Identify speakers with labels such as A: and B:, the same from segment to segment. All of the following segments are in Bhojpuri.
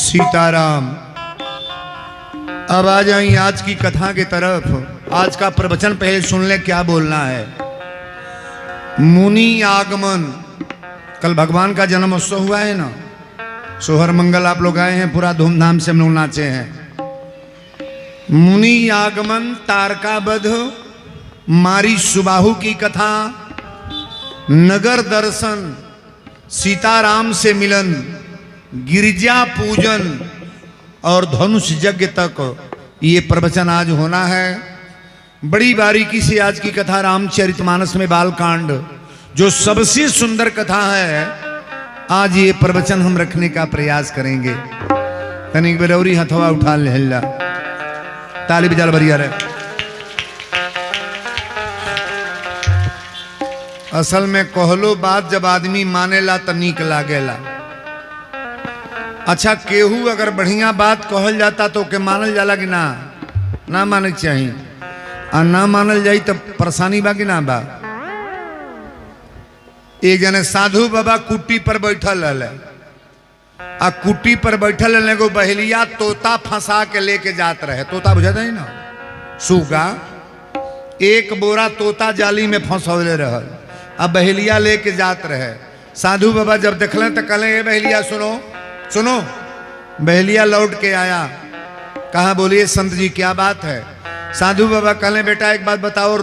A: सीताराम। अब आ जाएं आज की कथा की तरफ। आज का प्रवचन पहले सुन ले क्या बोलना है। मुनि आगमन। कल भगवान का जन्म उत्सव हुआ है ना, सोहर मंगल आप लोग आए हैं, पूरा धूमधाम से हम लोग नाचे हैं। मुनि आगमन, तारकावध, मारी सुबाहु की कथा, नगर दर्शन, सीताराम से मिलन, गिरिजा पूजन और धनुष यज्ञ तक ये प्रवचन आज होना है। बड़ी बारीकी से आज की कथा रामचरितमानस में बालकांड, जो सबसे सुंदर कथा है, आज ये प्रवचन हम रखने का प्रयास करेंगे। तनिक बेरौरी हथवा उठा ले, ताली बजाल बढ़िया रहे। असल में कहलो बात जब आदमी मानेला तो नीक लागेला। अच्छा, केहू अगर बढ़िया बात कहल जाता तो के मानल जाला कि ना? ना माने चाहिए, और ना मानल जाई तो परेशानी बा कि ना बा। एक जने साधु बाबा कुट्टी पर बैठल रहे, आ कुट्टी पर बैठल रहे को बहेलिया तोता फंसा के लेके जात रहे। तोता बुझाता है ना, सूगा। एक बोरा तोता जाली में फंसौले रहल, अब बहेलिया लेके जात रहे। साधु बाबा जब देखले तो कहले, ए बहेलिया सुनो सुनो। बहेलिया लौट के आया, कहा बोलिए संत जी क्या बात है? साधु बाबा कहले, बेटा एक बात बताओ,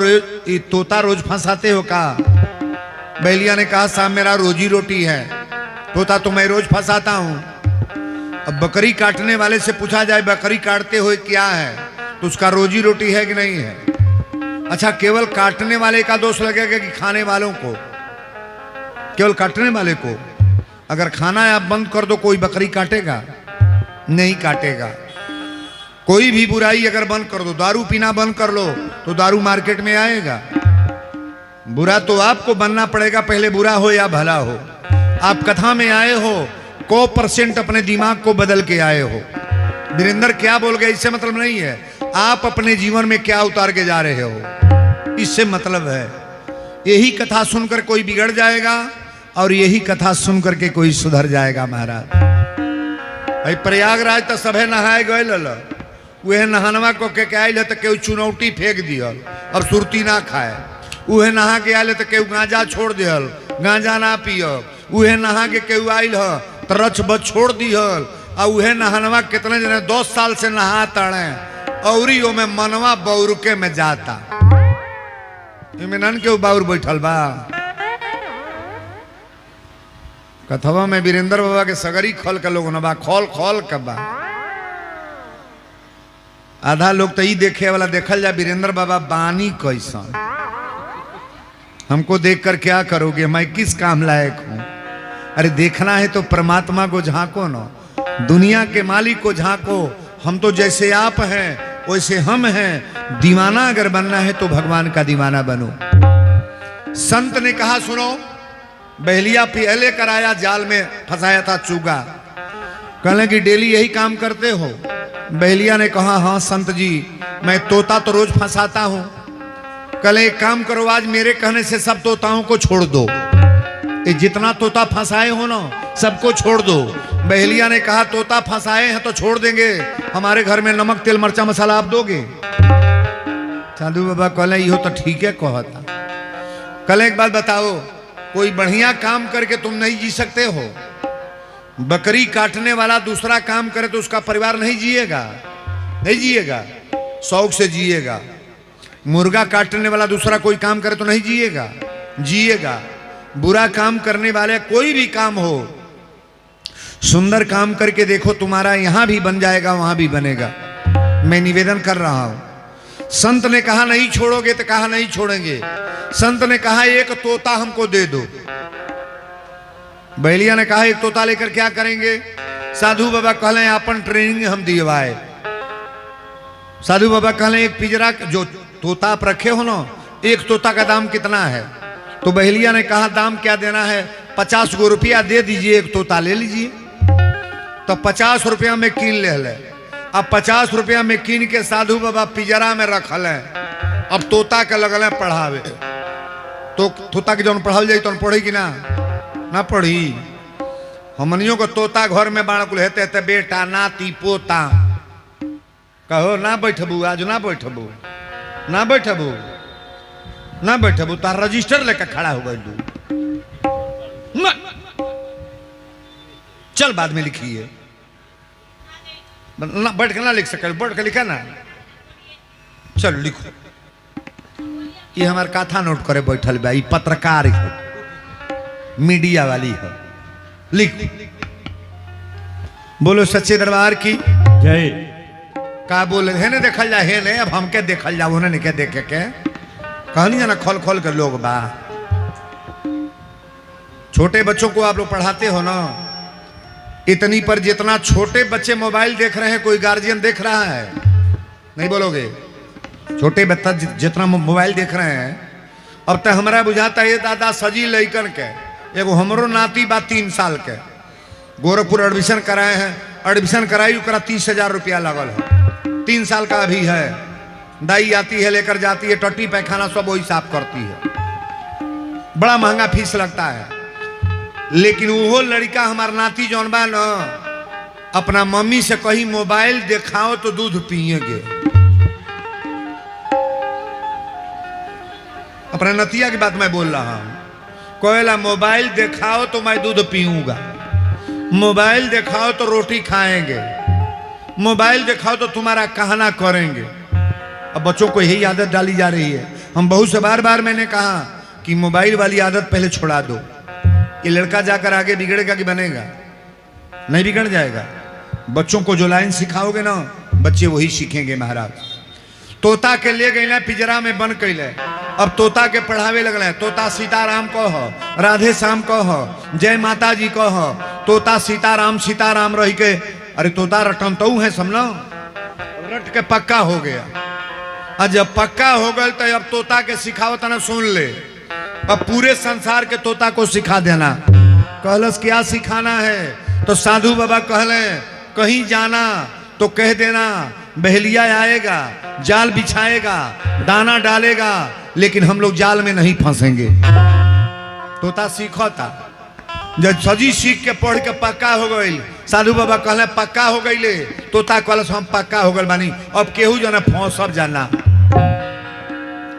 A: तोता रोज फंसाते हो का? बहेलिया ने कहा, साहब मेरा रोजी रोटी है, तोता तो मैं रोज फंसाता हूं। अब बकरी काटने वाले से पूछा जाए बकरी काटते हुए क्या है, तो उसका रोजी रोटी है कि नहीं है? अच्छा, केवल काटने वाले का दोष लगेगा कि खाने वालों को? केवल काटने वाले को। अगर खाना आप बंद कर दो, कोई बकरी काटेगा? नहीं काटेगा। कोई भी बुराई अगर बंद कर दो, दारू पीना बंद कर लो तो दारू मार्केट में आएगा। बुरा तो आपको बनना पड़ेगा, पहले बुरा हो या भला हो। आप कथा में आए हो, 100% अपने दिमाग को बदल के आए हो। वीरेंद्र क्या बोल गए इससे मतलब नहीं है, आप अपने जीवन में क्या उतार के जा रहे हो, इससे मतलब है। यही कथा सुनकर कोई बिगड़ जाएगा और यही कथा सुनकर के कोई सुधर जाएगा। महाराज भाई प्रयागराज तो सभे नहाए गए, वह नहानवा को के आयल है तो केहू चुनौती फेंक दियल और सुरती ना खाए। वह नहा के आयल तो केहू गांजा छोड़ दियल, गांजा ना पियब। वह नहा के केहू आयल है तो रच बच छोड़ दियल। और वह नहानवा कितने जने 10 साल से नहा तड़े और में मनवा बौरुके में जाता। नन के बाउर बैठल बा। कथवा में वीरेंद्र बाबा के सगरी खोल के लोग नबा, खोल खोल के बा। आधा लोग तो ही देखे वाला देखल जा वीरेंद्र बाबा बानी कैसा। हमको देखकर क्या करोगे, मैं किस काम लायक हूं? अरे देखना है तो परमात्मा को झांको ना, दुनिया के मालिक को झांको। हम तो जैसे आप हैं वैसे हम हैं। दीवाना अगर बनना है तो भगवान का दीवाना बनो। संत ने कहा, सुनो, बहेलिया पहले कराया, जाल में फंसाया था चूगा। कहने कि डेली यही काम करते हो? बहेलिया ने कहा, हाँ संत जी, मैं तोता तो रोज फंसाता हूं। कहले एक काम करो, आज मेरे कहने से सब तोताओं को छोड़ दो। ये जितना तोता फंसाए हो ना, सबको छोड़ दो। बहेलिया ने कहा, तोता फंसाए हैं तो छोड़ देंगे, हमारे घर में नमक तेल मरचा मसाला आप दोगे? साधु बाबा कहले, यो तो ठीक है कहता। कहले एक बात बताओ, कोई बढ़िया काम करके तुम नहीं जी सकते हो? बकरी काटने वाला दूसरा काम करे तो उसका परिवार नहीं जिएगा? नहीं जिएगा, शौक से जिएगा। मुर्गा काटने वाला दूसरा कोई काम करे तो नहीं जिएगा? जिएगा। बुरा काम करने वाले कोई भी काम हो, सुंदर काम करके देखो, तुम्हारा यहां भी बन जाएगा, वहां भी बनेगा। मैं निवेदन कर रहा हूं। संत ने कहा नहीं छोड़ोगे, तो कहा नहीं छोड़ेंगे। संत ने कहा एक तोता हमको दे दो। बहेलिया ने कहा एक तोता लेकर क्या करेंगे? साधु बाबा कहले अपन ट्रेनिंग हम दिलवाए। साधु बाबा कहले एक पिंजरा जो तोता आप रखे हो ना, एक तोता का दाम कितना है? तो बहेलिया ने कहा दाम क्या देना है, 50 गो रुपया दे दीजिए, एक तोता ले लीजिए। तो 50 रुपया में कीन ले। अब 50 रुपया में कीन के साधु बाबा पिंजरा में रखल है। अब तोता के लगल पढ़ावे, तो तोता के जौन पढ़ाल जाए तो पढ़ी कि ना? ना पढ़ी। हमनियों को तोता घर में बाण कुल हेते हेते बेटा नाती पोता कहो ना बैठबू आज ना बैठबू ना बैठबू ना बैठबू तार रजिस्टर लेकर खड़ा हो गई चल बाद में लिखिए ना बैठ के ना लिख सके बैठ के लिखा ना चल लिखो ये हमार कथा नोट करे बैठल बा पत्रकार है मीडिया वाली है लिख बोलो सच्चे दरबार की
B: जय।
A: का बोले है ने देखल जा है ने अब हमके देखल जा उन्हें के देखे के कहनी जाना खोल खोल कर लोग बा छोटे बच्चों को आप लोग पढ़ाते हो ना इतनी पर जितना छोटे बच्चे मोबाइल देख रहे हैं कोई गार्जियन देख रहा है नहीं बोलोगे छोटे बच्चा जितना मोबाइल देख रहे हैं अब तक हमारा बुझाता है दादा सजी लइकन के एगो हमरो नाती बा 3 साल के गोरखपुर एडमिशन कराए हैं एडमिशन कराई उकरा 30,000 रुपया लगल है 3 साल का अभी है दाई आती है लेकर जाती है टट्टी पैखाना सब वही साफ करती है बड़ा महंगा फीस लगता है लेकिन वो लड़का हमार नाती जौन बा न अपना मम्मी से कहीं मोबाइल दिखाओ तो दूध पिएंगे अपना नतिया की बात मैं बोल रहा हूं कोयला मोबाइल दिखाओ तो मैं दूध पीऊंगा मोबाइल दिखाओ तो रोटी खाएंगे मोबाइल दिखाओ तो तुम्हारा कहना करेंगे अब बच्चों को यही आदत डाली जा रही है हम बहुत से बार बार मैंने कहा कि मोबाइल वाली आदत पहले छोड़ा दो ये लड़का जाकर आगे बिगड़ेगा कि बनेगा नहीं बिगड़ जाएगा बच्चों को जो लाइन सिखाओगे ना बच्चे वही सीखेंगे महाराज तोता के ले गए पिंजरा में बंद कैले अब तोता के पढ़ावे लगल तोता सीताराम कह राधे श्याम कह जय माता जी कह तोता सीताराम रही के अरे तोता रटन तो है समझो रट के पक्का हो गया और जब पक्का हो गए तो अब तोता के सिखावत ना सुन ले अब पूरे संसार के तोता को सिखा देना कहलस क्या सिखाना है तो साधु बाबा कहले कहीं जाना तो कह देना बहेलिया आएगा जाल बिछाएगा दाना डालेगा लेकिन हम लोग जाल में नहीं फंसेंगे तोता सीखो था जब सजी सीख के पढ़ के पक्का हो गई साधु बाबा कहले पक्का हो गई ले तोता कहलस हम पक्का हो गए बानी अब केहू जाना फंसब जाना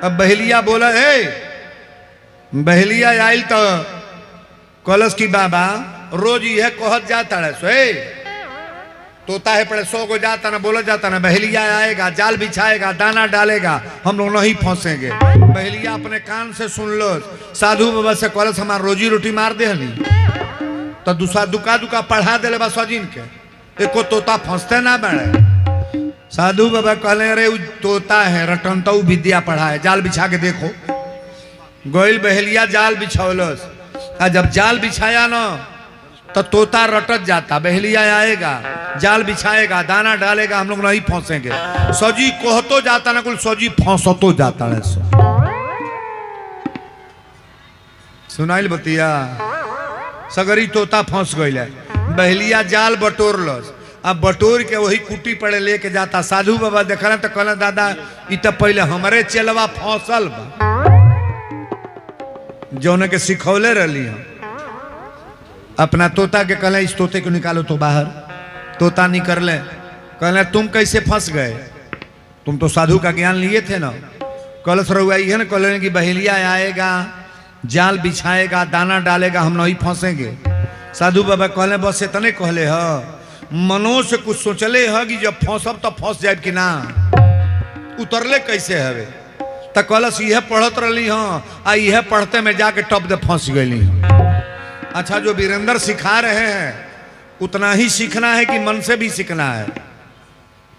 A: अब बहेलिया बोला है बहेलिया आयल तो कलश की बाबा रोज यह कहत जाता है सो तोता है पड़े 100 को जाता ना बोला जाता ना बहेलिया आएगा जाल बिछाएगा दाना डालेगा हम लोग नहीं फंसेंगे बहेलिया अपने कान से सुन लो साधु बाबा से कलश हमारा रोजी रोटी मार दे हनी तो दूसरा दुका पढ़ा दे बा सजिन के एको तोता फंसते ना बड़े साधु बाबा कहले अरे तोता है रटन तो विद्या पढ़ा है जाल बिछा के देखो गोइल बहेलिया जाल बिछौलस जब जाल बिछाया ना तो तोता रटत जाता बहेलिया आएगा जाल बिछाएगा दाना डालेगा हम लोग नहीं फंसेंगे सजी कहतो जाता ना कुल सजी फंसतो जाता है सुनाइल बतिया सगरी तोता फंस गई बहेलिया जाल बटोरलस अब बटोर के वही कुटी पड़े लेके जाता साधु बाबा देखल तो कहना दादा इ तो पहले हमारे चलवा फंसल बा जौन के सिखौले रही हम अपना तोता के कहले इस तोते को निकालो तो बाहर तोता निकले कहले तुम कैसे फंस गए तुम तो साधु का ज्ञान लिए थे ना कलश रहुआ है ना कहले कि बहेलिया आएगा जाल बिछाएगा दाना डालेगा हम नहीं फंसेंगे साधु बाबा कहले बस इतने कहले ह मनो से कुछ सोचले है कि जब फंसब तो फंस जाए कि ना उतरले कैसे हवे तो कलश यह पढ़त रही हाँ आ यह पढ़ते में जाके टप दे फंस गई। अच्छा जो वीरेंद्र सिखा रहे हैं उतना ही सीखना है कि मन से भी सीखना है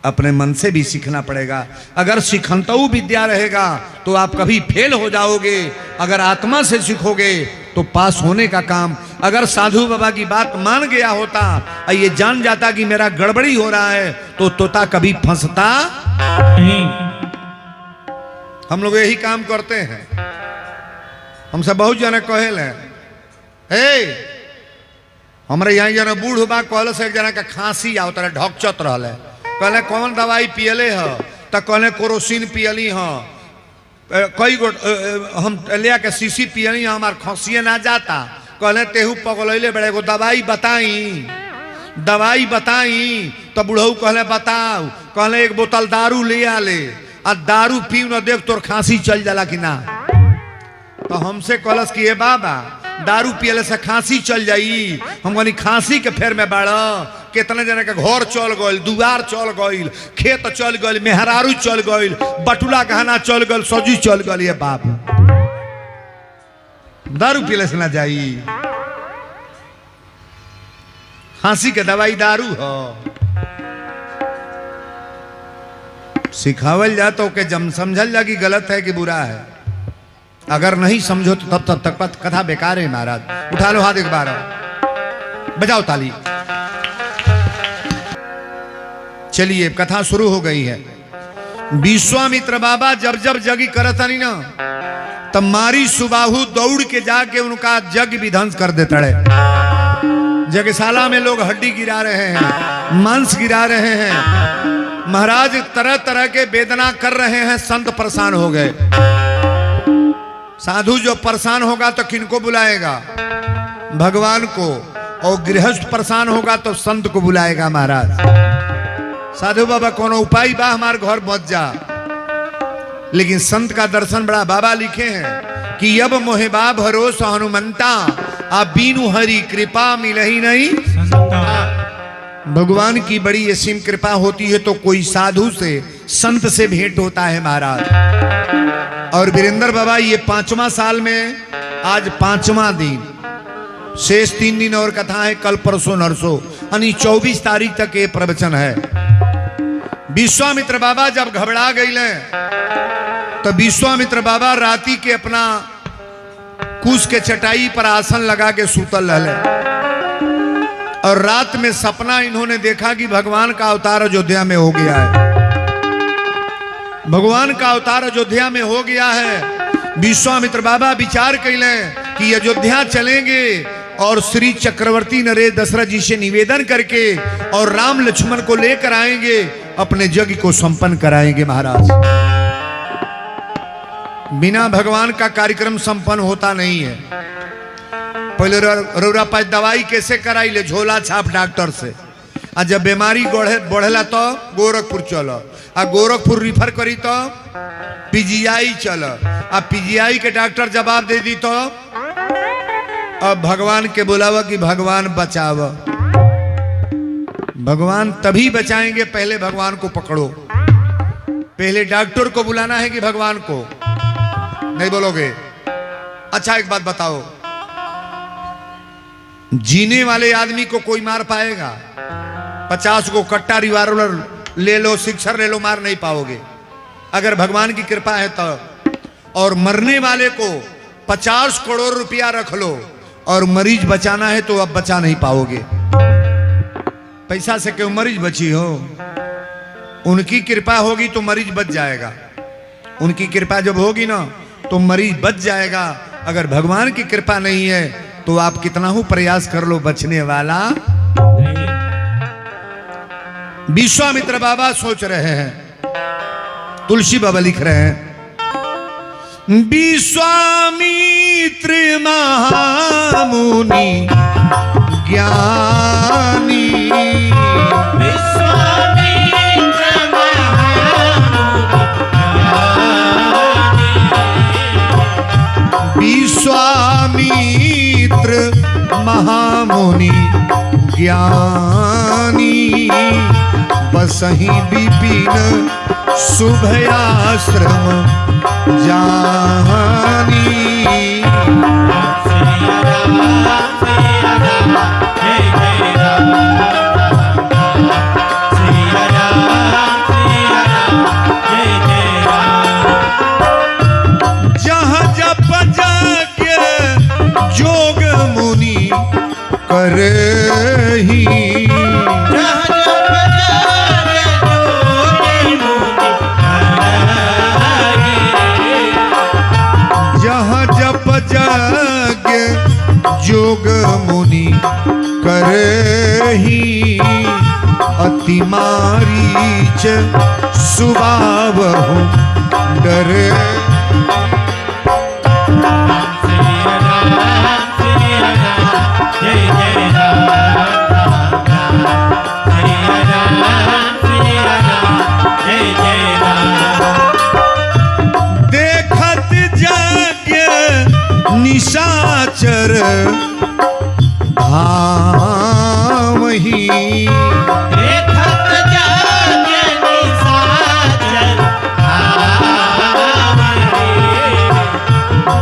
A: अपने मन से भी सीखना पड़ेगा अगर सिखंतऊ विद्या रहेगा तो आप कभी फेल हो जाओगे अगर आत्मा से सीखोगे तो पास होने का काम अगर साधु बाबा की बात मान गया होता और ये जान जाता कि मेरा गड़बड़ी हो रहा है तो तोता कभी फंसता नहीं। हम लोग यही काम करते हैं हमसे बहुत जने कहेल हमारे यहाँ जना बूढ़ बा कहल से एक जना का खांसी आओ तरह ढकचत रहा कहले कौन दवाई पियले है तो कहले कोरोसिन पियली हाँ कई गो हम लिया के शीशी पियली हमार खांसिए ना जाता कहले तेहू पगलैले बड़े को दवाई बताई। तो बुढ़ऊ कहले बताओ। कहले एक बोतल दारू ले आ ले, आ दारू पी न देख तोर खांसी चल जाला कि ना। तो हमसे कहलस कि ए बाबा दारू पियले से खांसी चल जाई। हम कहनी खांसी के फेर में बाड़, कितने जने के घर चल गइल, दुआर चल गइल, खेत चल गइल, मेहरारू चल गइल, बटुला गहना चल गइल, सजी चल गइल। ये बाप दारू पियले से ना जाई। खांसी के दवाई दारू हो। सिखावल जा तो के जम समझल जा कि गलत है कि बुरा है। अगर नहीं समझो तो तब तक कथा बेकार है महाराज। उठा लो हाथ एक बार, बजाओ ताली। चलिए कथा शुरू हो गई है। विश्वामित्र बाबा जब जग करता नहीं ना, तब मारी सुबाहु दौड़ के जाके उनका जग विध्वंस कर देता है। जगशाला में लोग हड्डी गिरा रहे हैं, मांस गिरा रहे हैं। महाराज तरह तरह के वेदना कर रहे हैं। संत परेशान हो गए। साधु जो परेशान होगा तो किनको बुलाएगा? भगवान को। और गृहस्थ परेशान होगा तो संत को बुलाएगा। महाराज साधु बाबा कोनो उपाय बा, हमारे घर मत जा। लेकिन संत का दर्शन बड़ा। बाबा लिखे हैं कि अब मोहेबा भरोसा हनुमंता, आप बीनु हरि कृपा मिलही नहीं। भगवान की बड़ी असीम कृपा होती है तो कोई साधु से, संत से भेंट होता है महाराज। और वीरेंद्र बाबा ये 5वां साल में, आज 5वां दिन, शेष 3 दिन और कथा है, कल परसों नरसों, यानी 24 तारीख तक ये प्रवचन है। विश्वामित्र बाबा जब घबरा गए तो विश्वामित्र बाबा राती के अपना कुश के चटाई पर आसन लगा के सूतल रहे। और रात में सपना इन्होंने देखा कि भगवान का अवतार अयोध्या में हो गया है। भगवान का अवतार अयोध्या में हो गया है। विश्वामित्र बाबा विचार कैले कि अयोध्या चलेंगे और श्री चक्रवर्ती नरेश दशरथ जी से निवेदन करके और राम लक्ष्मण को लेकर आएंगे, अपने यज्ञ को संपन्न कराएंगे। महाराज बिना भगवान का कार्यक्रम संपन्न होता नहीं है। पहले रौरा पास दवाई कैसे कराई ले? झोला छाप डॉक्टर से। आ जब बीमारी बढ़ेला तो गोरखपुर चलो, आ गोरखपुर रिफर करी तो पीजीआई चलो, आ पीजीआई के डॉक्टर जवाब दे दी तो अब भगवान के बुलावा कि भगवान बचाव। भगवान तभी बचाएंगे, पहले भगवान को पकड़ो। पहले डॉक्टर को बुलाना है कि भगवान को? नहीं बोलोगे? अच्छा एक बात बताओ, जीने वाले आदमी को कोई मार पाएगा? 50 को कट्टा रिवाल्वर ले लो, सिक्सर ले लो, मार नहीं पाओगे अगर भगवान की कृपा है तो। और मरने वाले को 50 करोड़ रुपया रख लो और मरीज बचाना है तो अब बचा नहीं पाओगे। पैसा से क्यों मरीज बची हो? उनकी कृपा होगी तो मरीज बच जाएगा। उनकी कृपा जब होगी ना तो मरीज बच जाएगा। अगर भगवान की कृपा नहीं है तो आप कितना ही प्रयास कर लो, बचने वाला नहीं। विश्वामित्र बाबा सोच रहे हैं, तुलसी बाबा लिख रहे हैं, विश्वामित्र महामुनि ज्ञानी, विश्वामित्र महामुनि ज्ञानी, बसहि विपिन शुभयाश्रम जानी। जहाँ जप जाके जोग मुनि करही, जग जोग मुनि करही, अति मारीच सुबावहु डरे।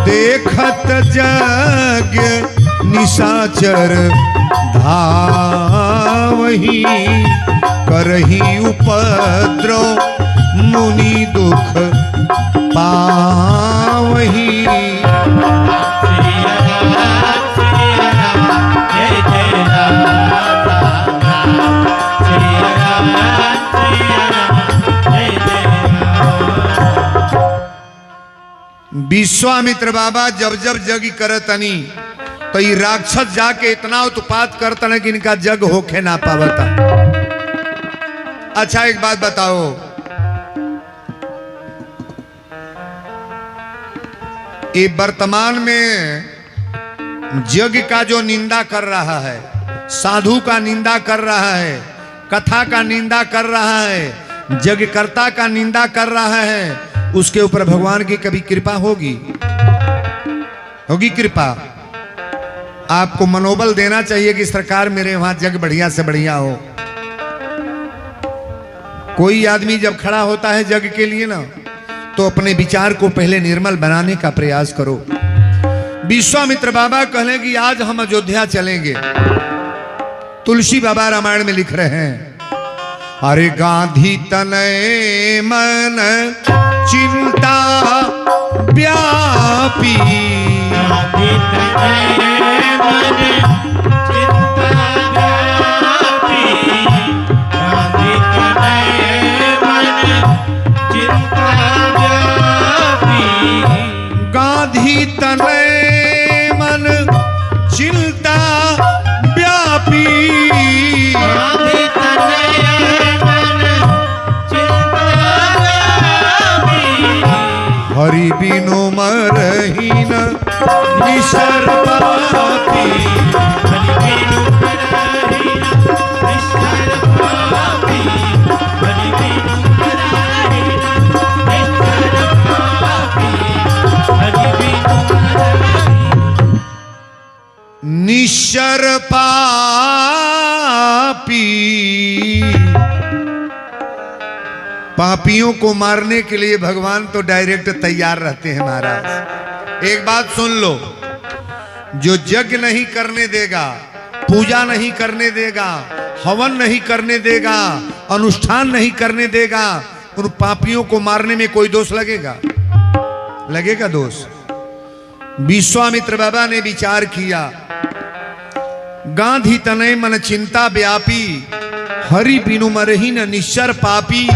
A: देखत जग निशाचर धावही करही उपद्रव मुनि दुख पावही। विश्वामित्र बाबा जब जब जग करतनी तो ये राक्षस जाके इतना उत्पात करतन कि इनका जग होके ना पावता। अच्छा एक बात बताओ, ये वर्तमान में जग का जो निंदा कर रहा है, साधु का निंदा कर रहा है, कथा का निंदा कर रहा है, जगकर्ता का निंदा कर रहा है, उसके ऊपर भगवान की कभी कृपा होगी? होगी कृपा? आपको मनोबल देना चाहिए कि सरकार मेरे वहां जग बढ़िया से बढ़िया हो। कोई आदमी जब खड़ा होता है जग के लिए ना, तो अपने विचार को पहले निर्मल बनाने का प्रयास करो। विश्वामित्र बाबा कहले कि आज हम अयोध्या चलेंगे। तुलसी बाबा रामायण में लिख रहे हैं, अरे गांधी तनय मन चिंता व्यापी, गांधी तनय मन चिंता व्यापी, गांधी तनय मन चिंता व्यापी, गांधी तनय मन चिंता व्यापी, गांधी हरि बिनु मरहीन निसर पापी, हरि बिनु मरहीन निसर पापी, हरि बिनु मरहीन निसर पापी, हरि बिनु मरहीन निसर पापी। पापियों को मारने के लिए भगवान तो डायरेक्ट तैयार रहते हैं महाराज। एक बात सुन लो, जो यज्ञ नहीं करने देगा, पूजा नहीं करने देगा, हवन नहीं करने देगा, अनुष्ठान नहीं करने देगा, उन पापियों को मारने में कोई दोष लगेगा? लगेगा दोष? विश्वामित्र बाबा ने विचार किया, गांधी तनय मन चिंता व्यापी, हरि बिनु मरहीन निश्चर पापी।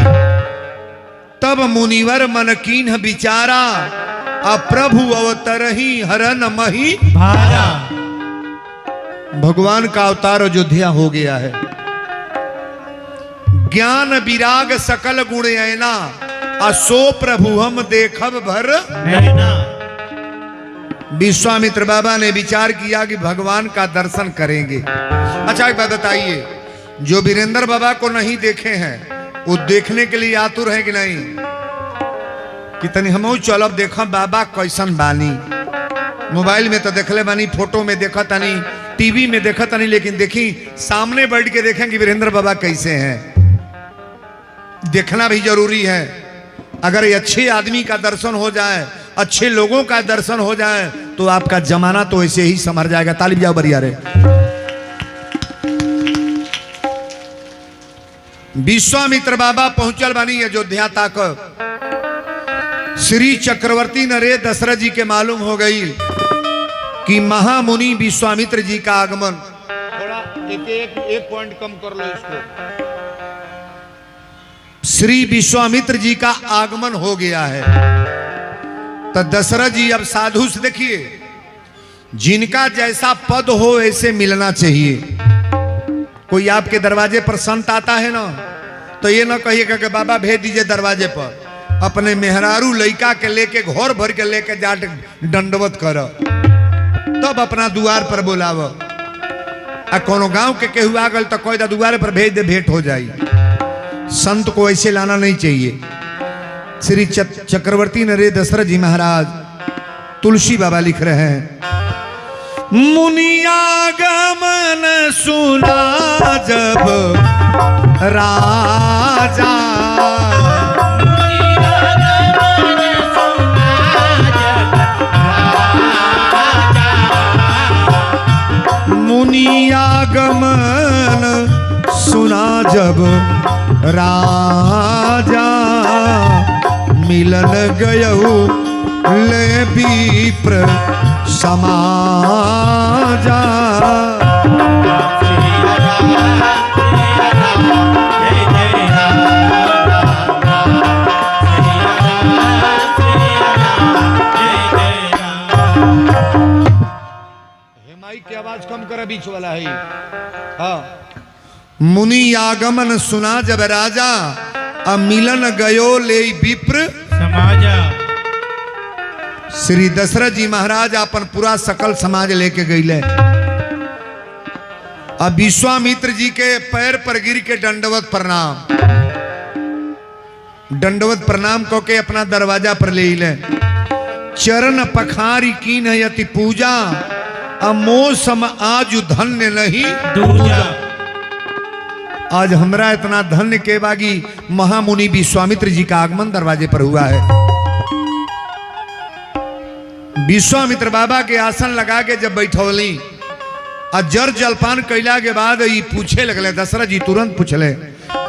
A: तब मुनिवर मन कीन्ह विचारा, अप्रभु अवतरही हरन मही भारा। भगवान का अवतार अयोध्या हो गया है। ज्ञान विराग सकल गुण ऐना, असो प्रभु हम देखब भर नैना। विश्वामित्र बाबा ने विचार किया कि भगवान का दर्शन करेंगे। अच्छा एक बात बताइए, जो वीरेंद्र बाबा को नहीं देखे हैं वो देखने के लिए आतुर है कि नहीं? कितनी हम चलब देखा बाबा कैसन बानी। मोबाइल में तो देखले बानी, फोटो में देखा तनी, टीवी में देखा तनी, लेकिन देखी सामने बैठ के देखें कि वीरेंद्र बाबा कैसे हैं। देखना भी जरूरी है। अगर ये अच्छे आदमी का दर्शन हो जाए, अच्छे लोगों का दर्शन हो जाए, तो आपका जमाना तो ऐसे ही संभर जाएगा। ताली बजाओ बढ़िया रे। विश्वामित्र बाबा पहुंचल बानी अयोध्या तक। श्री चक्रवर्ती नरे दशरथ जी के मालूम हो गई कि महामुनि विश्वामित्र जी का आगमन। थोड़ा एक पॉइंट कम कर लो इसको। श्री विश्वामित्र जी का आगमन हो गया है। तो दशरथ जी अब साधु से देखिए, जिनका जैसा पद हो ऐसे मिलना चाहिए। कोई आपके दरवाजे पर संत आता है ना, तो ये ना कहिएगा कि बाबा भेज दीजिए दरवाजे पर। अपने मेहरारू लड़का के लेके घर भर के लेके जाट दंडवत कर, तब अपना द्वार पर बुलाव। आ कोनो गांव के केहू आ गल तो कोई द्वार पर भेज दे, भेंट हो जाई। संत को ऐसे लाना नहीं चाहिए। श्री चक्रवर्ती नरे दशरथ जी महाराज, तुलसी बाबा लिख रहे हैं, मुनियागमन सुना जब राजा। मुनियागमन सुना जब राजा, मिलन गयऊ ले विप्र समाजा। माइक की आवाज कम कर, बीच वाला है। हाँ, मुनि आगमन सुना जब राजा, मिलन गयो ले विप्र समाजा। श्री दशरथ जी महाराज अपन पूरा सकल समाज लेके गईले। अब विश्वामित्र जी के पैर पर गिर के दंडवत प्रणाम, दंडवत प्रणाम कह के अपना दरवाजा पर ले ले। चरण पखारी कीन यति पूजा, अमोसम आज धन्य नहीं दूजा। आज हमरा इतना धन्य के बागी महामुनि विश्वामित्र जी का आगमन दरवाजे पर हुआ है। विश्वामित्र बाबा के आसन लगा के जब बैठौली और जर जलपान कैला के बाद ये पूछे लगले, दशरथ जी तुरंत पूछले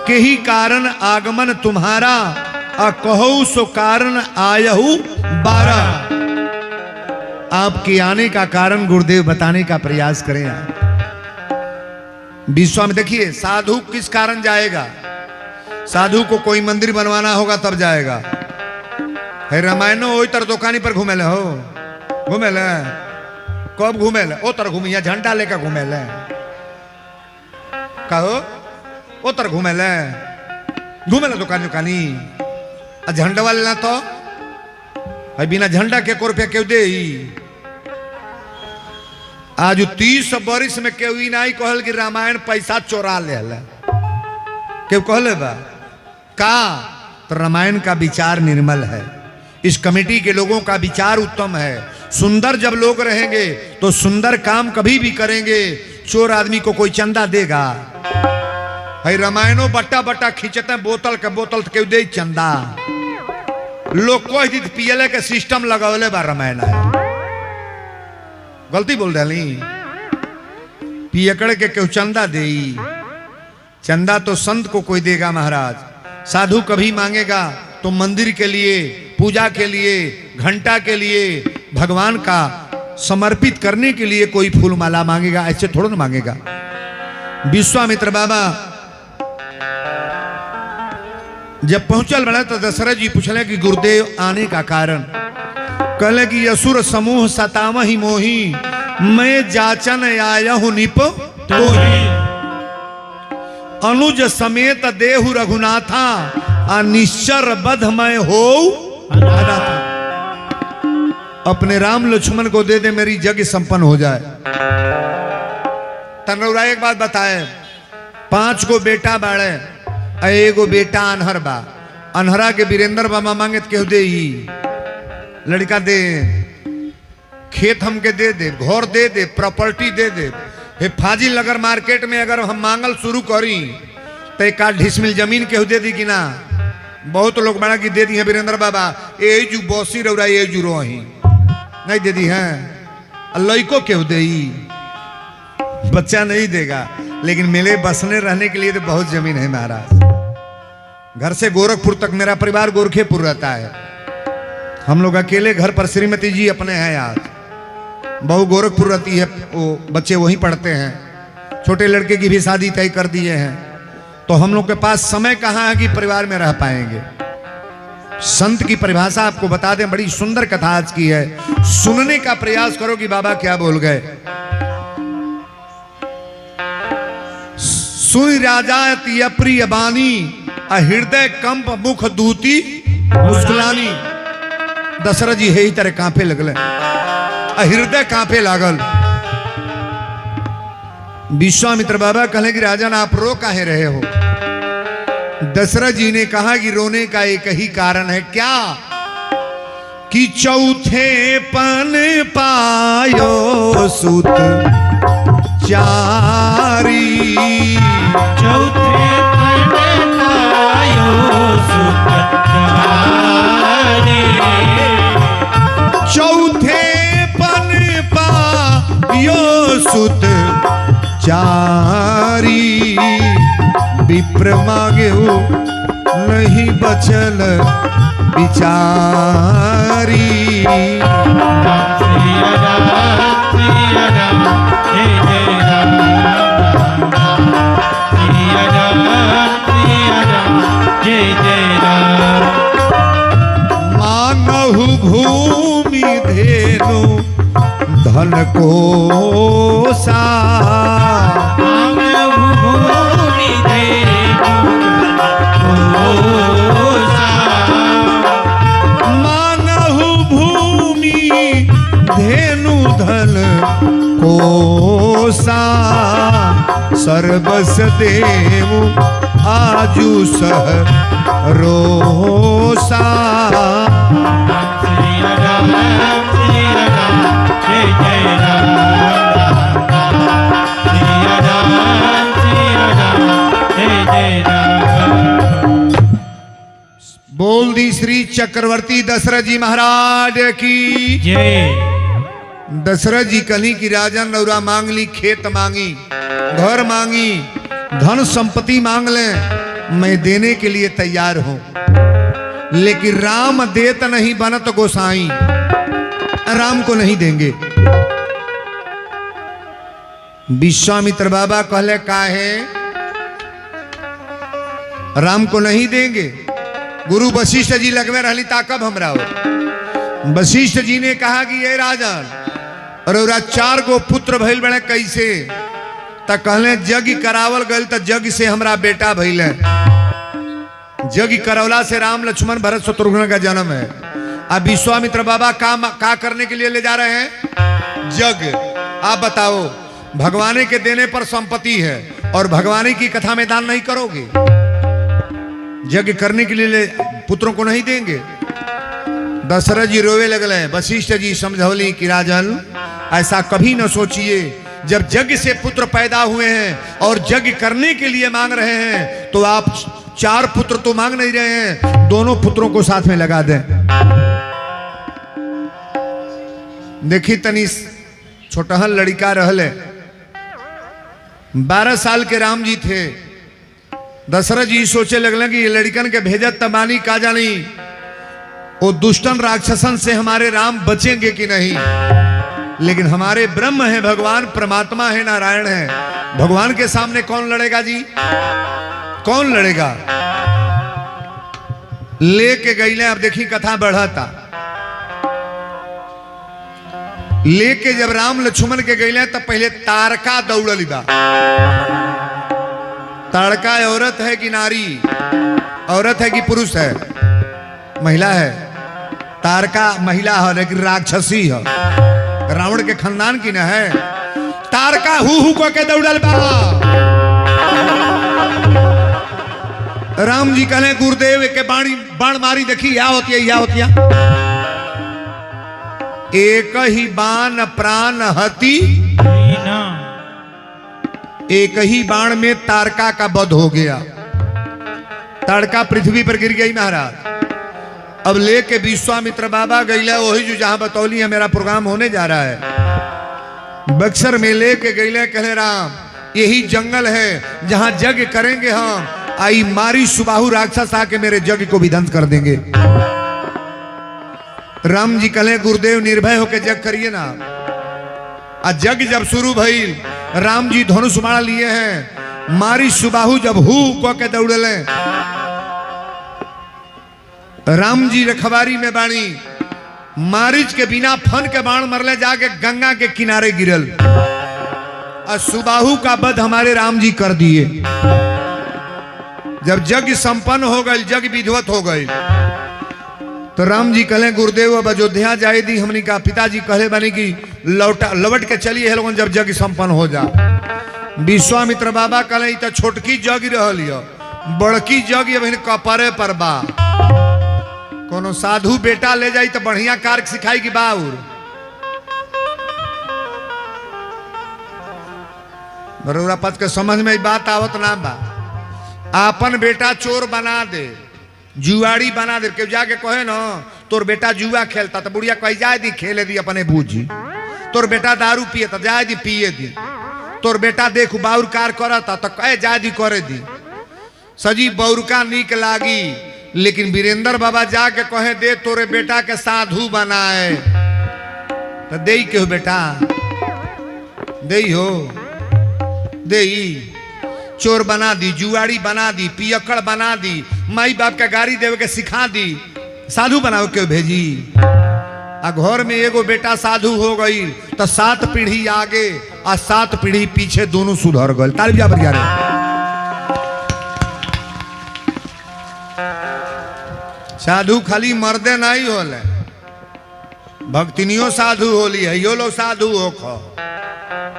A: के ही कारण आगमन तुम्हारा, कहू सो कारण आयहु 12। आपके आने का कारण गुरुदेव बताने का प्रयास करें। विश्वामित्र देखिए, साधु किस कारण जाएगा? साधु को कोई मंदिर बनवाना होगा तब जाएगा। है रामायण ओ तर दुकानी पर घूमे ले हो, घूमे ले कब घूमे ले? ओ तर घूमी या झंडा लेकर घूमे ले, कहो ओ तर घूमे ले दुकान दुकानी। झंडा वाले ना तो बिना झंडा के रुपया क्यों दे? आज 30 बरिस में केहू नहीं कहल कि रामायण पैसा चोरा ले क्यों कहले बा का? तो रामायण का विचार निर्मल है, इस कमेटी के लोगों का विचार उत्तम है। सुंदर जब लोग रहेंगे तो सुंदर काम कभी भी करेंगे। चोर आदमी को कोई चंदा देगा? है रामायणों बट्टा बट्टा खींचते बोतल के बोतल क्यों दे चंदा? लोग कोई दी पियले के सिस्टम लगावले बा रामायण है। गलती बोल डाली, पियकड़ के क्यों चंदा दे? चंदा तो संत को कोई देगा महाराज। साधु कभी मांगेगा तो मंदिर के लिए, पूजा के लिए, घंटा के लिए, भगवान का समर्पित करने के लिए कोई फूल माला मांगेगा, ऐसे थोड़ा ना मांगेगा। विश्वामित्र बाबा जब पहुंचल बड़ा तो दशरथ जी पूछले कि गुरुदेव आने का कारण। कहले कि असुर समूह सताव ही मोही, मैं जाचन आया हूं निप तो अनुज समेत देहु रघुनाथा, निश्चर बध मैं हो अनाथा। अपने राम लक्ष्मण को दे दे, मेरी जग संपन्न हो जाए। तनौरा एक बात बताए, 5 गो बेटा बाड़े, एगो बेटा अनहर बा। अनहरा के वीरेंद्र बाबा मांगे केहू दे, लड़का दे, खेत हमके दे दे, घर दे दे, प्रॉपर्टी दे दे। फाजिल नगर मार्केट में अगर हम मांगल शुरू करी तो एक आध ढिसमिल जमीन केहू दे दी कि ना? बहुत लोग बड़ा की दे दी है वीरेंद्र बाबा, ए जू बौसी रौरा ए जू रोही नहीं दे दी है। लड़को केहू दे, बच्चा नहीं देगा। लेकिन मेरे बसने रहने के लिए तो बहुत जमीन है महाराज। घर से गोरखपुर तक मेरा परिवार गोरखेपुर रहता है। हम लोग अकेले घर पर, श्रीमती जी अपने हैं। आज बहू गोरखपुर रहती है, वो बच्चे वहीं पढ़ते हैं। छोटे लड़के की भी शादी तय कर दिए हैं। तो हम लोग के पास समय कहाँ है कि परिवार में रह पाएंगे। संत की परिभाषा आपको बता दें, बड़ी सुंदर कथा आज की है, सुनने का प्रयास करो कि बाबा क्या बोल गए। सुन राजा अति अप्रिय बानी, हृदय कंप मुख दूती मुस्कुलानी। दशरथ जी हे ही तरह कांपे लगले, हृदय कांपे लागल। विश्वामित्र बाबा कहले कि राजन आप रो काहे रहे हो? दशरथ जी ने कहा कि रोने का एक ही कारण है, क्या? कि चौथे पन पायो सुत चारी, चौथे पन विप्र मांगे नहीं बचल बिचारी। मांगहु भूमि धेनु धन को सा, मांगहु भूमि धेनु धन कोसा, सर्वस देव आजू सह रोसा। बोल दी श्री चक्रवर्ती दशरथ जी महाराज की जय। दशरथ जी कली की राजन रौरा मांग ली, खेत मांगी, घर मांगी, धन संपत्ति मांग ले, मैं देने के लिए तैयार हूं, लेकिन राम देत नहीं बनत गोसाई, राम को नहीं देंगे। विश्वामित्र बाबा कहले काहे राम को नहीं देंगे? गुरु वशिष्ठ जी लगवे रहली ताकब हमरा हो। वशिष्ठ जी ने कहा कि ये राजन रौरा 4 गो पुत्र भइल बड़े कैसे? त कहले जग करावल गल त जग से हमरा बेटा भइल है। जग करवला से राम लक्ष्मण भरत शत्रुघ्न का जन्म है। अब विश्वामित्र बाबा का करने के लिए ले जा रहे हैं? जग। आप बताओ, भगवान के देने पर संपत्ति है और भगवान की कथा में दान नहीं करोगे? यज्ञ करने के लिए पुत्रों को नहीं देंगे। दशरथ जी रोवे लगले। वशिष्ठ जी समझौली कि राजन ऐसा कभी न सोचिए, जब यज्ञ से पुत्र पैदा हुए हैं और यज्ञ करने के लिए मांग रहे हैं तो आप 4 पुत्र तो मांग नहीं रहे हैं, दोनों पुत्रों को साथ में लगा दें। देखी तनी छोटहन लड़का रहले, 12 साल के राम जी थे। दशरथ जी सोचे लगले कि ये लड़कन के भेजत तबानी का जानी वो दुष्टन राक्षसन से हमारे राम बचेंगे कि नहीं। लेकिन हमारे ब्रह्म है, भगवान परमात्मा है, नारायण है, भगवान के सामने कौन लड़ेगा जी? कौन लड़ेगा? लेके गईले। अब देखी कथा बढ़ता। लेके जब राम लक्ष्मण के गईले तब पहले तारका दौड़ली बा। तारका औरत है कि नारी? औरत है कि पुरुष है? महिला है। तारका महिला है लेकिन राक्षसी है, रावण के खानदान की न है। तारका हु को के दौड़ल बा। राम जी कहले गुरुदेव के बाण मारी, देखी या होती है, या होती है। एक ही बाण प्राण हति, एक ही बाण में तारका का वध हो गया। तारका पृथ्वी पर गिर गई महाराज। अब लेके विश्वामित्र बाबा गईला वही जो जहां बतौली है मेरा प्रोग्राम होने जा रहा है। बक्सर में लेके गईले, कहे राम यही जंगल है जहां यज्ञ करेंगे हम। आई मारी सुबाहु राक्षस आके मेरे यज्ञ को भी ध्वंस कर देंगे। राम जी कहे गुरुदेव निर्भय होकर यज्ञ करिए ना। यज्ञ जब शुरू भइल, राम जी धनुष बाण लिए हैं। मारी सुबाहु जब हु को के दौड़ले, राम जी रखवारी में बाणी मारिच के बिना फन के बाण मरले, जाके गंगा के किनारे गिरल। और सुबाहु का वध हमारे राम जी कर दिए। जब यज्ञ संपन्न हो गई, यज्ञ विधिवत हो गई, तो राम जी कहले गुरुदेव अब अयोध्या जाए दी। हमने कहा पिताजी कहले बनी कि लौट के चलिए लोगन जब यज्ञ संपन्न हो जा। विश्वामित्र बाबा कहले तो छोटकी यज्ञ रहल, बड़की यज्ञ अब कपरे पर बा। कोनो साधु बेटा ले जाई तो बढ़िया कार सिखाई कि बाउर। बरोरा पद के समझ में बात आवत ना बा। आपन बेटा चोर बना दे, जुआड़ी बना दे, के जाके कहे ना तोर बेटा जुआ खेलता तो बुढ़िया कही जाए दी खेले दी अपने बूझी। तोर बेटा दारू पिए तो जाए दी पिए दी। तोर बेटा देख बाउर कार करता तो कहे जाए दी करे दी। सजी बौरका नीक लागी, लेकिन वीरेंद्र बाबा जाके कहे दे तोरे बेटा के साधु बनाए, तो दे के हो बेटा, दे हो, दे चोर बना दी, जुआड़ी बना दी, पियक्कड़ बना दी, माई बाप के गाड़ी देवे के सिखा दी, साधु बनाओ के भेजी। आ घर में एगो बेटा साधु हो गई तो 7 पीढ़ी आगे और 7 पीढ़ी पीछे दोनों सुधर गए। ताली बजा बढ़िया रे। साधु खाली मर्दे नहीं होले, भक्तिनियों साधु होली है, यो लोग साधु हो खो।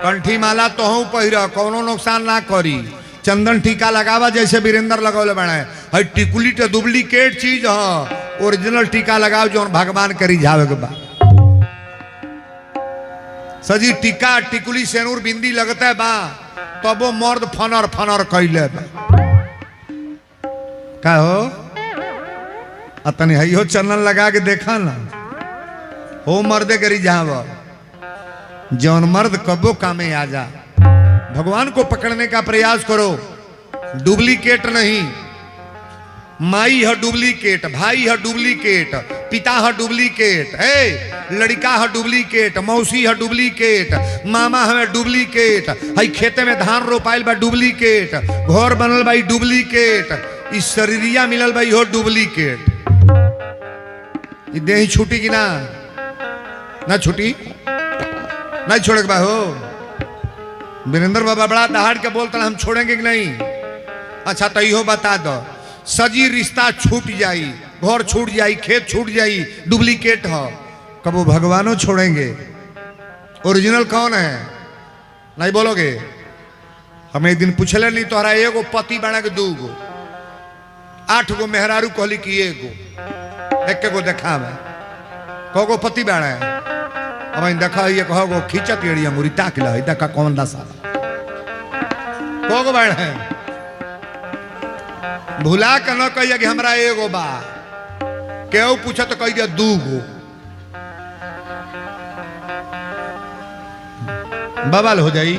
A: कंठी माला तो हूँ पहिरा, कोनो नुकसान ना करी, चंदन टीका लगावा जैसे वीरेंद्र लगौले बने है, टिकुली तो डुप्लीकेट चीज है, ओरिजिनल टीका लगाओ जो भगवान के रिझावे के बाद। सजी टीका टिकुली सेनूर बिंदी लगता है बा, तब वो मर्द फनर फनर कैले बा। का हो अतनी हो चंदन लगा के देखा ना, हो मर्दे के रिझाव, जौन मर्द कबो कामे आ जा। भगवान को पकड़ने का प्रयास करो, डुप्लीकेट नहीं। माई है डुप्लीकेट, भाई है डुप्लीकेट, पिता है डुप्लीकेट, लड़का है डुप्लीकेट, मौसी है डुप्लीकेट, मामा हमें डुप्लीकेट, हई खेते में धान रोपाइल बा डुप्लीकेट, घर बनल बा डुप्लीकेट, इस शरीरिया मिलल बा हो डुप्लीकेट। देही छुटी कि ना, ना छुटी, नहीं छोड़े बा हो। वीरेंद्र बाबा बड़ा दहाड़ के बोलते हम छोड़ेंगे कि नहीं। अच्छा तो यो बता दो, सजी रिश्ता छूट जाई, घर छूट जाई, खेत छूट जाई, डुप्लीकेट हो, कबो भगवानों छोड़ेंगे? ओरिजिनल कौन है? नहीं बोलोगे? हमें एक दिन पूछले नहीं तोहरा एगो पति बना के 2 गो, 8 गो मेहरारू कहली कि एगो, एक गो देखा में कगो पति बना है। अब देखा ये कहो खींचत एड़ी अंगूरी ताक ला, देखा कौन दशा कगो बना है। भुला के न कहिए कि हमरा एगो बा, केहू पूछे तो कह दिया 2 गो। बवाल हो जाई।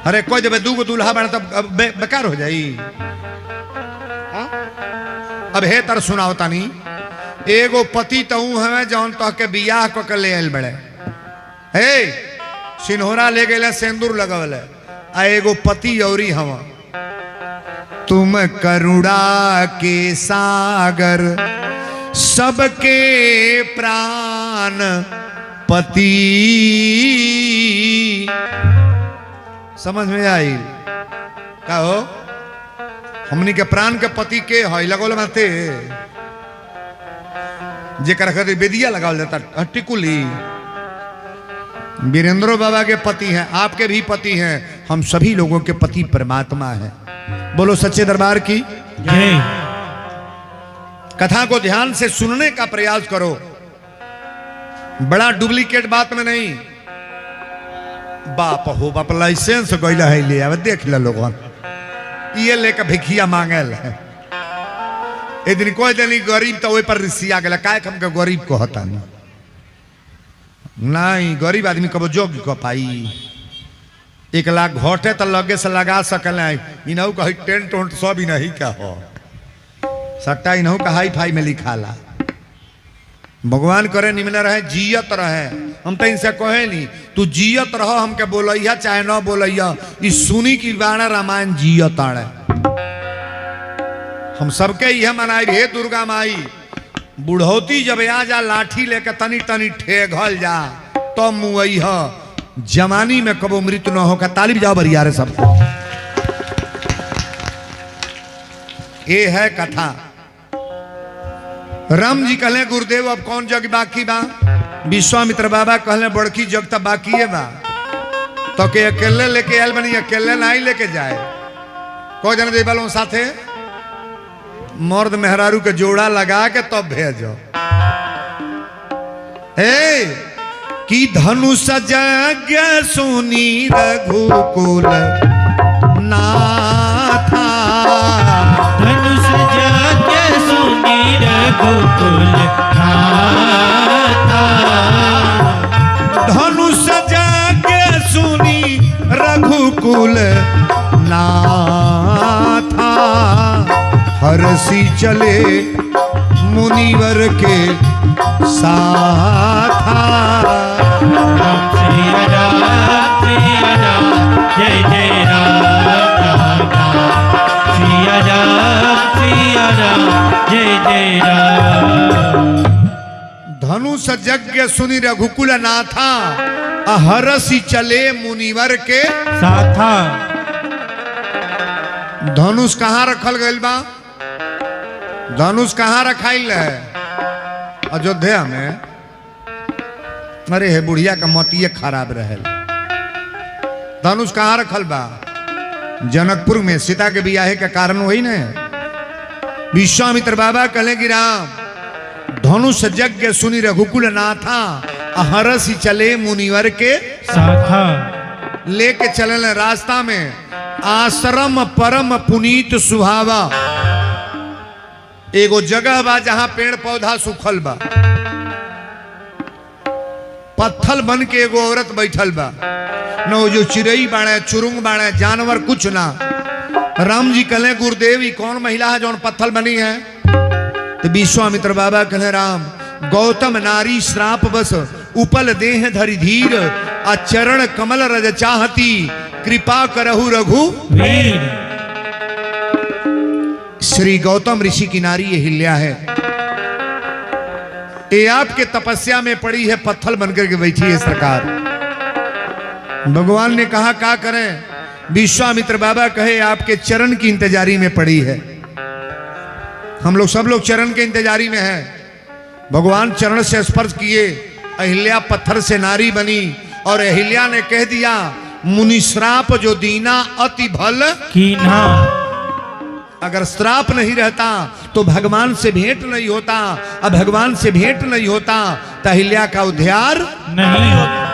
A: अरे कोई जब 2 गो दूल्हा बना तब बेकार हो जाई। अब हे तर सुनाओ तानी, एगो पति तो हमें जौन तो के बियाह को के ले आयल बड़े, हे सिन्होरा ले गए, सिंदूर लगवल, आ एगो पति औरी हम। तुम करुणा के सागर सबके प्राण पति। समझ में आई का हो? हमनी के प्राण के पति के है लगोल माते, जेकर खातिर बेदिया लगावल जाता टिकुली। वीरेंद्र बाबा के पति हैं, आपके भी पति हैं, हम सभी लोगों के पति परमात्मा है। बोलो सच्चे दरबार की जय। कथा को ध्यान से सुनने का प्रयास करो, बड़ा डुप्लीकेट बात में नहीं। बाप हो बाप लाइसेंस गईला है ले, अब देख ला लोगन ये लेकर भिखिया मांगल है। एक दिन कोई दिन गरीब तो वही पर रिसिया गया, काय हम के गरीब को होता नहीं, गरीब आदमी कब जोग को पाई। 1 लाख घोटे तो लगे से लगा सकल, इनहू कही टेंट उंट सब ही नहीं क्या हो, सट्टा इनहू का हाई फाई में लिखाला। भगवान करे निमन रहे, जियत रहे। हम तो इनसे कहे नहीं तू जियत रहो, हमके बोलैया चाहे न बोलैया, इस सुनी की बाणा रामायण जियत आड़े। हम सबके यह मनाई, हे दुर्गा माई बुढ़ौती जब आ जा लाठी लेके तनी तनी ठेघल जा तो मुई हो, जवानी में कबो मृत्यु न होगा। ताली बजाओ बरिया रे सब। ये है कथा। राम जी कहले गुरुदेव अब कौन जग बाकी बा? विश्वामित्र बाबा कहले बड़की जग तो बाकी है बा, तो के अकेले लेके आयल बनी, अकेले नहीं लेके जाए, कोई जन जेबलों साथे मर्द मेहरारू के जोड़ा लगा के तब भेजो। हे कि धनुष जग सुनी रघुकुल नाथा,
B: धनुष जग सुनी रघुकुल नाथा,
A: धनुष जग सुनी रघुकुल नाथा। हरसी चले मुनिवर के साथा।
B: राम सिया राम, जय जय राम राम राम। सिया राम, जय जय राम।
A: धनुष यज्ञ सुनि रघुकुल नाथा, अहरसी चले मुनिवर के
B: साथा।
A: धनुष कहाँ रखल गइल बा? धनुष कहाँ रखाइल है? अयोध्या में। अरे हे बुढ़िया का मतिये खराब रहे। धनुष कहाँ रखल बा? जनकपुर में। सीता के बियाहे का कारण वही न। विश्वामित्र बाबा कहले कि राम, धनुष यज्ञ सुनि रघुकुल नाथा, अहरसी चले मुनिवर के
B: साथा।
A: लेके चले रास्ता में। आश्रम परम पुनीत सुहावा। एगो जगह बा जहां पेड़ पौधा सूखल बा, पत्थल बन के एगो औरत बैठल बा। न वो जो चिड़ई बाड़े, चुरुंग बाड़े, जानवर कुछ ना। राम जी कहले गुरुदेव ई कौन महिला है जौन पत्थल बनी है? तो विश्वामित्र बाबा कहले राम, गौतम नारी श्राप बस उपल देह धरि धीर, आ चरण कमल रज चाहती, कृपा करहु रघु
B: वीर।
A: श्री गौतम ऋषि की नारी ये हिल्या है। ये आपके तपस्या में पड़ी है, पत्थल बनकर के बैठी है सरकार। भगवान ने कहा क्या करें? विश्वामित्र बाबा कहे आपके चरण की इंतजारी में पड़ी है। हम लोग सब लोग चरण के इंतजारी में हैं। भगवान चरण से स्पर्श किए, अहिल्या पत्थर से नारी बनी। और अहिल्या ने कह दिया, मुनि श्राप जो दीना अति भल
B: कीन्हा।
A: अगर श्राप नहीं रहता तो भगवान से भेंट नहीं होता। अब भगवान से भेंट नहीं होता तो अहिल्या का उद्धार
B: नहीं होता।